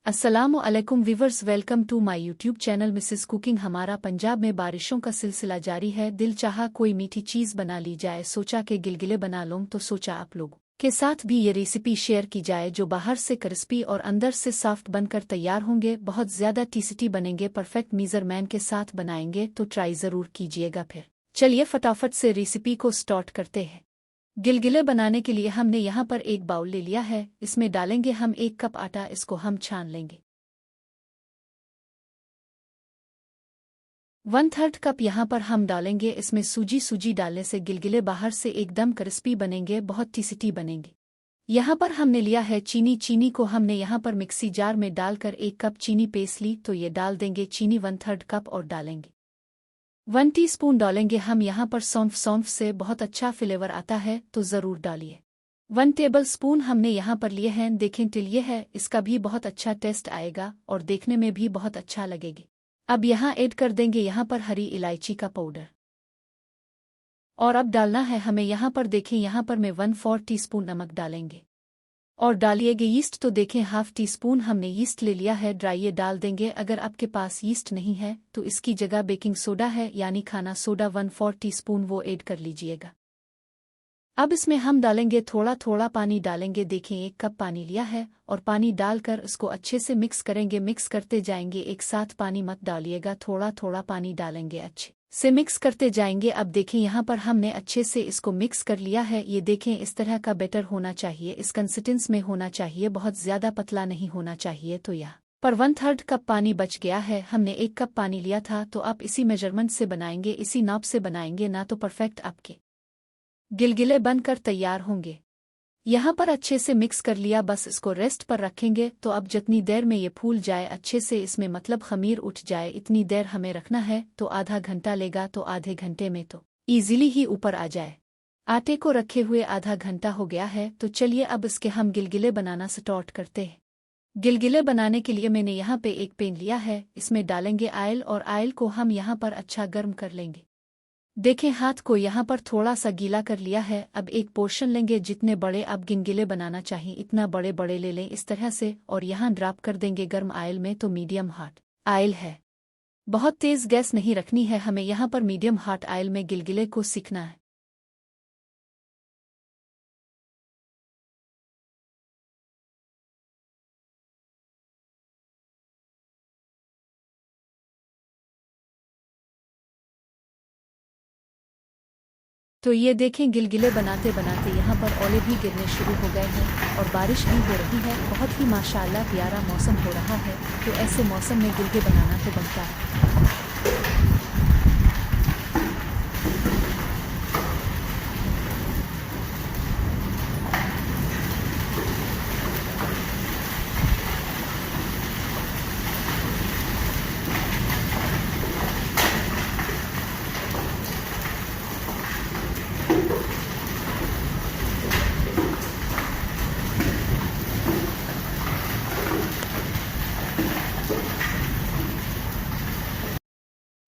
अस्सलामु अलैकुम viewers, welcome to my YouTube channel Mrs cooking. हमारा पंजाब में बारिशों का सिलसिला जारी है। दिल चाहा कोई मीठी चीज़ बना ली जाए, सोचा के गिलगिले बना लूं तो सोचा आप लोग के साथ भी ये रेसिपी शेयर की जाए जो बाहर से क्रिस्पी और अंदर से सॉफ्ट बनकर तैयार होंगे। बहुत ज़्यादा टेस्टी बनेंगे, परफेक्ट मेजरमेंट के साथ बनाएंगे तो ट्राई ज़रूर कीजिएगा। फिर चलिए फटाफट से रेसिपी को स्टार्ट करते हैं। गिलगिले बनाने के लिए हमने यहाँ पर एक बाउल ले लिया है। इसमें डालेंगे हम 1 कप आटा, इसको हम छान लेंगे। 1/3 कप यहाँ पर हम डालेंगे इसमें सूजी। सूजी डालने से गिलगिले बाहर से एकदम क्रिस्पी बनेंगे, बहुत टेस्टी बनेंगे। यहाँ पर हमने लिया है चीनी। चीनी को हमने यहाँ पर मिक्सी जार में डालकर 1 कप चीनी पीस ली, तो ये डाल देंगे चीनी 1/3 कप और डालेंगे 1 टीस्पून डालेंगे हम यहाँ पर सौंफ। सौंफ से बहुत अच्छा फ्लेवर आता है तो ज़रूर डालिए। 1 टेबल स्पून हमने यहाँ पर लिए हैं, देखें टिलिए है, इसका भी बहुत अच्छा टेस्ट आएगा और देखने में भी बहुत अच्छा लगेगी। अब यहाँ ऐड कर देंगे यहाँ पर हरी इलायची का पाउडर। और अब डालना है हमें यहाँ पर, देखें यहाँ पर मैं 1/4 टीस्पून नमक डालेंगे। और डालिएगा यीस्ट, तो देखें ½ टीस्पून हमने यीस्ट ले लिया है ड्राई, ये डाल देंगे। अगर आपके पास यीस्ट नहीं है तो इसकी जगह बेकिंग सोडा है यानी खाना सोडा 1/4 टीस्पून वो ऐड कर लीजिएगा। अब इसमें हम डालेंगे थोड़ा थोड़ा पानी डालेंगे। देखें 1 कप पानी लिया है और पानी डालकर इसको अच्छे से मिक्स करेंगे। मिक्स करते जाएंगे, एक साथ पानी मत डालिएगा, थोड़ा थोड़ा पानी डालेंगे, अच्छे से मिक्स करते जाएंगे। अब देखें यहाँ पर हमने अच्छे से इसको मिक्स कर लिया है। ये देखें इस तरह का बैटर होना चाहिए, इस कंसिस्टेंस में होना चाहिए, बहुत ज़्यादा पतला नहीं होना चाहिए। तो यहाँ पर 1/3 कप पानी बच गया है। हमने 1 कप पानी लिया था, तो आप इसी मेजरमेंट से बनाएंगे, इसी नाप से बनाएंगे ना तो परफेक्ट आपके गिलगिले बनकर तैयार होंगे। यहाँ पर अच्छे से मिक्स कर लिया, बस इसको रेस्ट पर रखेंगे। तो अब जितनी देर में ये फूल जाए अच्छे से, इसमें मतलब खमीर उठ जाए, इतनी देर हमें रखना है। तो आधा घंटा लेगा, तो आधे घंटे में तो ईजिली ही ऊपर आ जाए। आटे को रखे हुए आधा घंटा हो गया है, तो चलिए अब इसके हम गिलगिले बनाना स्टार्ट करते हैं। गिलगिले बनाने के लिए मैंने यहाँ पे एक पैन लिया है, इसमें डालेंगे ऑयल और ऑयल को हम यहाँ पर अच्छा गर्म कर लेंगे। देखें हाथ को यहाँ पर थोड़ा सा गीला कर लिया है। अब एक पोर्शन लेंगे, जितने बड़े आप गिलगिले बनाना चाहिए इतना बड़े बड़े ले लें इस तरह से, और यहाँ ड्रॉप कर देंगे गर्म ऑयल में। तो मीडियम हॉट ऑयल है, बहुत तेज़ गैस नहीं रखनी है हमें, यहाँ पर मीडियम हॉट ऑयल में गिलगिले को सीखना है। तो ये देखें गिलगिले बनाते बनाते यहाँ पर ओले भी गिरने शुरू हो गए हैं और बारिश भी हो रही है। बहुत ही माशाल्लाह प्यारा मौसम हो रहा है। तो ऐसे मौसम में गिलगिले बनाना तो बनता है।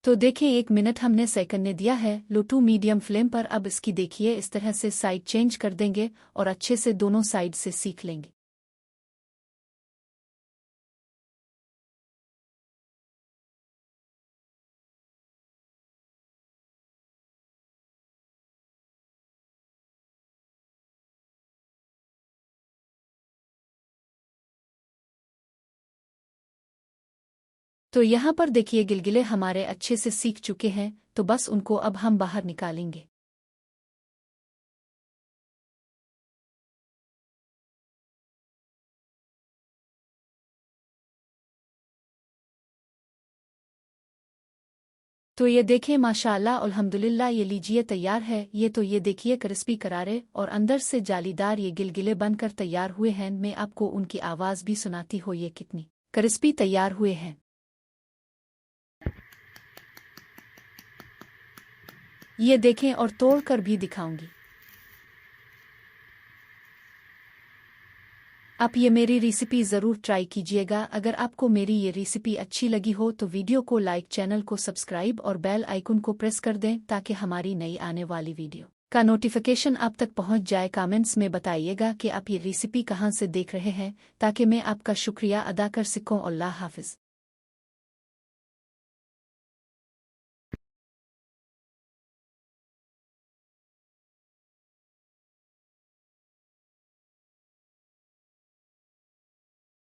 तो देखें 1 मिनट हमने सेकंड ने दिया है लो टू मीडियम फ्लेम पर। अब इसकी देखिए इस तरह से साइड चेंज कर देंगे और अच्छे से दोनों साइड से सीख लेंगे। तो यहाँ पर देखिए गिलगिले हमारे अच्छे से सीख चुके हैं, तो बस उनको अब हम बाहर निकालेंगे। तो ये देखें माशाल्लाह अल्हम्दुलिल्लाह, ये लीजिए तैयार है। ये तो ये देखिए क्रिस्पी करारे और अंदर से जालीदार ये गिलगिले बनकर तैयार हुए हैं। मैं आपको उनकी आवाज़ भी सुनाती हूँ, ये कितनी क्रिस्पी तैयार हुए हैं। ये देखें और तोड़ कर भी दिखाऊंगी। आप ये मेरी रेसिपी ज़रूर ट्राई कीजिएगा। अगर आपको मेरी ये रेसिपी अच्छी लगी हो तो वीडियो को लाइक, चैनल को सब्सक्राइब और बेल आइकन को प्रेस कर दें ताकि हमारी नई आने वाली वीडियो का नोटिफिकेशन आप तक पहुंच जाए। कमेंट्स में बताइएगा कि आप ये रेसिपी कहाँ से देख रहे हैं ताकि मैं आपका शुक्रिया अदा कर सकूं। अल्लाह हाफिज़।